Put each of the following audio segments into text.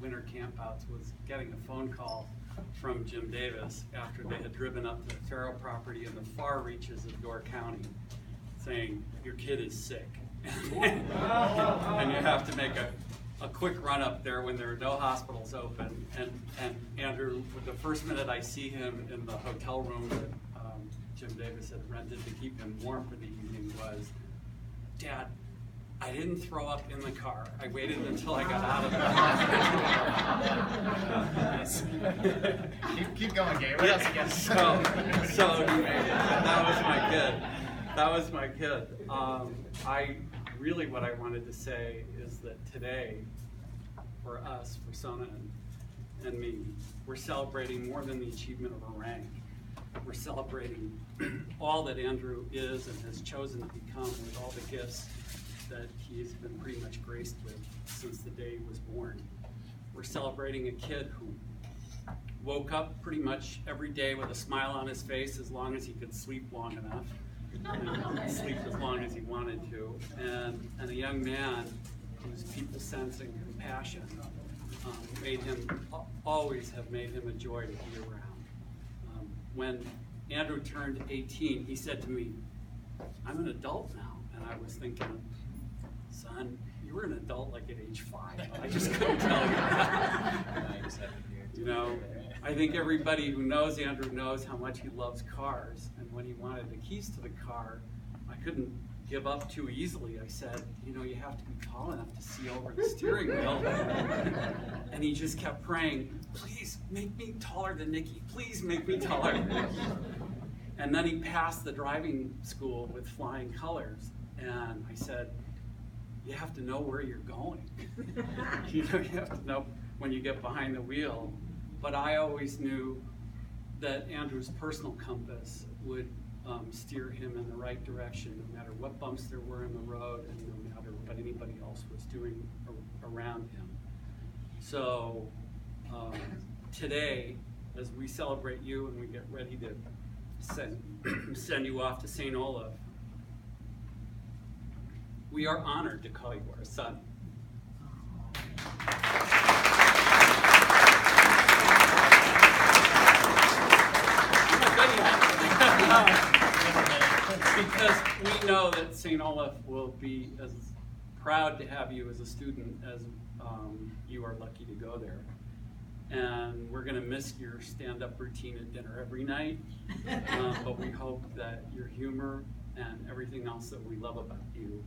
winter campouts was getting a phone call from Jim Davis after they had driven up to the Farrow property in the far reaches of Door County, saying, your kid is sick. And you have to make a quick run up there when there are no hospitals open. And Andrew, the first minute I see him in the hotel room that Jim Davis had rented to keep him warm for the evening was, Dad, I didn't throw up in the car. I waited until I got out of the car. keep going, Gary. What else you got? So that was my kid. That was my kid. What I wanted to say is that today, for us, for Sona and me, we're celebrating more than the achievement of a rank. We're celebrating all that Andrew is and has chosen to become, with all the gifts that he's been pretty much graced with since the day he was born. We're celebrating a kid who woke up pretty much every day with a smile on his face as long as he could sleep long enough, and sleep as long as he wanted to, and a young man whose people sense and compassion always have made him a joy to be around. When Andrew turned 18, he said to me, I'm an adult now. And I was thinking, son, you were an adult like at age 5. I just couldn't tell you that. You know, I think everybody who knows Andrew knows how much he loves cars. And when he wanted the keys to the car, I couldn't give up too easily. I said, you know, you have to be tall enough to see over the steering wheel. And he just kept praying, please make me taller than Nikki. Please make me taller than Nikki. And then he passed the driving school with flying colors. And I said, you have to know where you're going. You know, you have to know when you get behind the wheel. But I always knew that Andrew's personal compass would steer him in the right direction, no matter what bumps there were in the road and no matter what anybody else was doing around him. So today, as we celebrate you and we get ready to send you off to St. Olaf, we are honored to call you our son. Because we know that St. Olaf will be as proud to have you as a student as you are lucky to go there. And we're going to miss your stand-up routine at dinner every night, but we hope that your humor and everything else that we love about you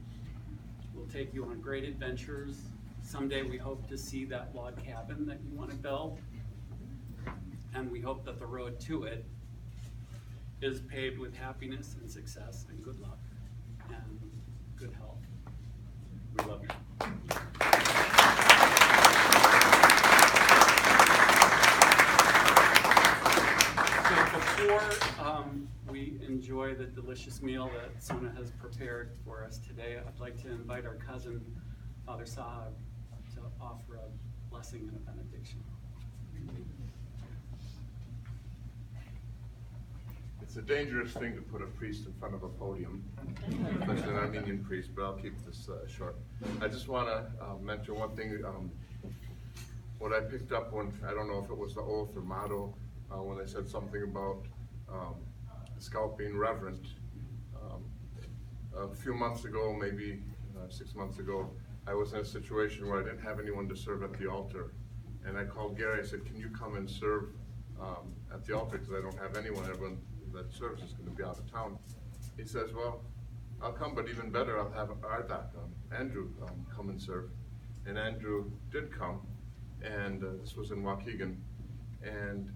will take you on great adventures. Someday we hope to see that log cabin that you want to build, and we hope that the road to it is paved with happiness and success and good luck and good health. We love you. Before we enjoy the delicious meal that Sona has prepared for us today, I'd like to invite our cousin, Father Sahab, to offer a blessing and a benediction. It's a dangerous thing to put a priest in front of a podium, especially an Armenian priest, but I'll keep this short. I just want to mention one thing. What I picked up when, I don't know if it was the oath or motto, when they said something about the scout being reverent. A few months ago, maybe 6 months ago, I was in a situation where I didn't have anyone to serve at the altar. And I called Gary, I said, can you come and serve at the altar, because I don't have anyone. Everyone that serves is going to be out of town. He says, well, I'll come, but even better, I'll have Ardak, Andrew, come and serve. And Andrew did come, and this was in Waukegan, and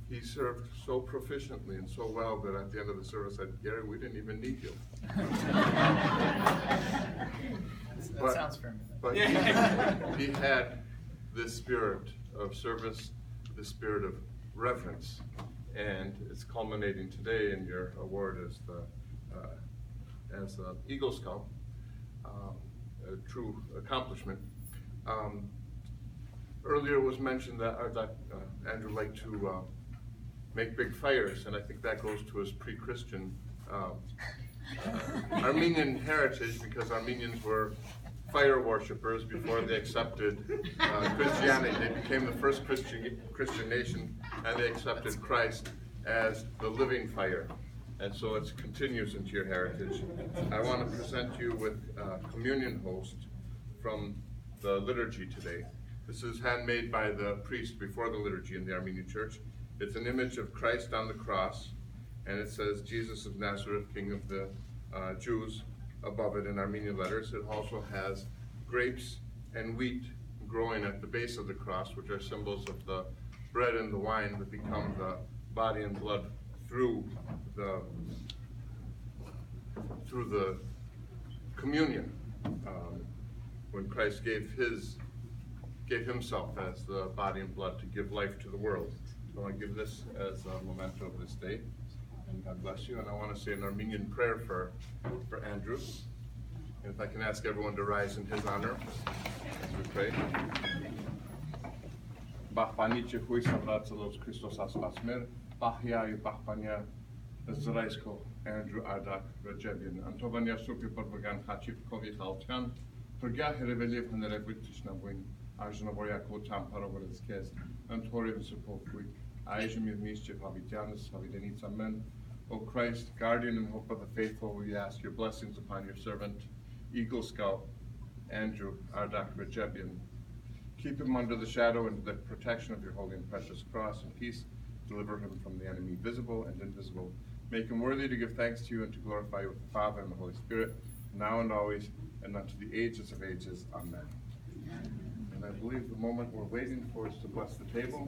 he served so proficiently and so well that at the end of the service I said, Gary, we didn't even need you. That sounds fair. But he had this spirit of service, the spirit of reverence, and it's culminating today in your award as the Eagle Scout, a true accomplishment. Earlier it was mentioned that Andrew liked to make big fires, and I think that goes to his pre-Christian Armenian heritage, because Armenians were fire worshipers before they accepted Christianity. They became the first Christian nation, and they accepted Christ as the living fire. And so it continues into your heritage. I want to present you with a communion host from the liturgy today. This is handmade by the priest before the liturgy in the Armenian church. It's an image of Christ on the cross, and it says Jesus of Nazareth, King of the Jews, above it in Armenian letters. It also has grapes and wheat growing at the base of the cross, which are symbols of the bread and the wine that become the body and blood through the communion, when Christ gave himself as the body and blood to give life to the world. So I want to give this as a memento of this day, and God bless you. And I want to say an Armenian prayer for Andrew. And if I can ask everyone to rise in his honor as we pray. Bachpanice huisa vrátcelos Christos aslasmer, Bachia Bachpania Zraisko, Andrew Ardak Rejebian, Antovania Supi Porvagan Hachip Kovi Halchan, Turga Hereveliv and the Revitishnabuin, Arjanovoyako Tamparovskes, and Torim Supofui, Aijamir Mischief Havitianus, Havidenitsa Men. O Christ, guardian and hope of the faithful, we ask your blessings upon your servant, Eagle Scout, Andrew Ardak Rejebian. Keep him under the shadow and the protection of your holy and precious cross, and peace. Deliver him from the enemy, visible and invisible. Make him worthy to give thanks to you and to glorify you with the Father and the Holy Spirit, now and always, and unto the ages of ages. Amen. And I believe the moment we're waiting for is to bless the table.